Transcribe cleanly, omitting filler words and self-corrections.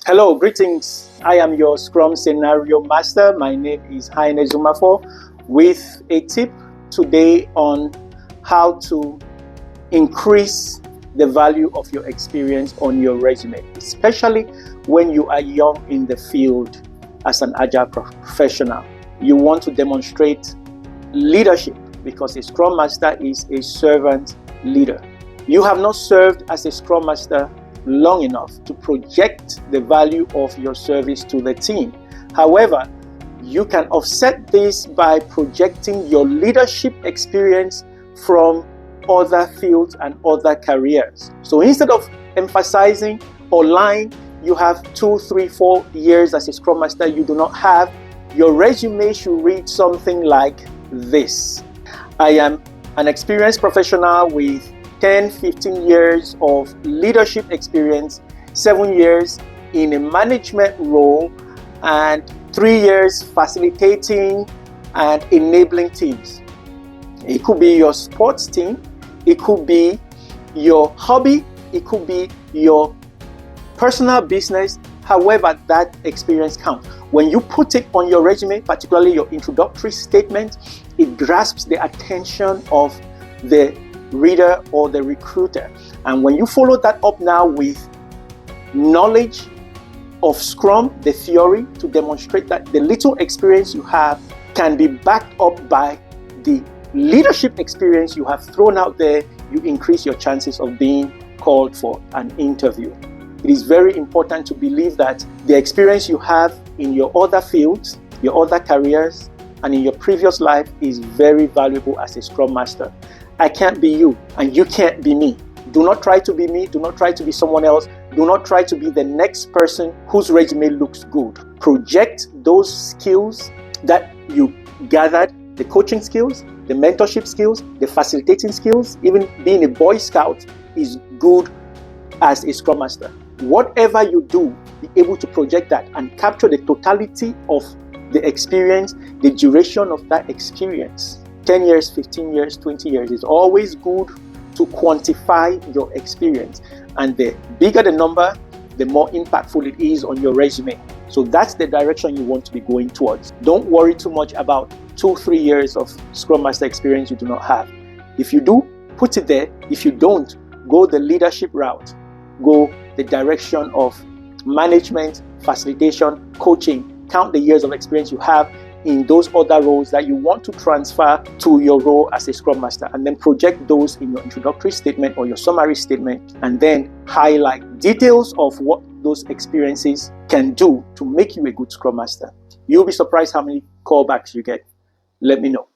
Hello, greetings. I am your Scrum Scenario Master. My name is Haine Zumafo with a tip today on how to increase the value of your experience on your resume, especially when you are young in the field as an agile professional. You want to demonstrate leadership because a Scrum Master is a servant leader. You have not served as a Scrum Master long enough to project the value of your service to the team. However, you can offset this by projecting your leadership experience from other fields and other careers. So instead of emphasizing or lying, you have 2, 3, 4 years as a Scrum Master you do not have, your resume should read something like this. I am an experienced professional with 10, 15 years of leadership experience, 7 years in a management role, and 3 years facilitating and enabling teams. It could be your sports team, it could be your hobby, it could be your personal business. However, that experience counts. When you put it on your resume, particularly your introductory statement, it grasps the attention of the reader or the recruiter. And when you follow that up now with knowledge of Scrum, the theory, to demonstrate that the little experience you have can be backed up by the leadership experience you have thrown out there, you increase your chances of being called for an interview. It is very important to believe that the experience you have in your other fields, your other careers, and in your previous life is very valuable as a Scrum Master. I can't be you, and you can't be me. Do not try to be me. Do not try to be someone else. Do not try to be the next person whose resume looks good. Project those skills that you gathered, the coaching skills, the mentorship skills, the facilitating skills. Even being a Boy Scout is good as a Scrum Master. Whatever you do, be able to project that and capture the totality of the experience, the duration of that experience. 10 years, 15 years, 20 years. It's always good to quantify your experience. And the bigger the number, the more impactful it is on your resume. So that's the direction you want to be going towards. Don't worry too much about 2, 3 years of Scrum Master experience you do not have. If you do, put it there. If you don't, go the leadership route. Go the direction of management, facilitation, coaching. Count the years of experience you have in those other roles that you want to transfer to your role as a Scrum Master, and then project those in your introductory statement or your summary statement, and then highlight details of what those experiences can do to make you a good Scrum Master. You'll be surprised how many callbacks you get. Let me know.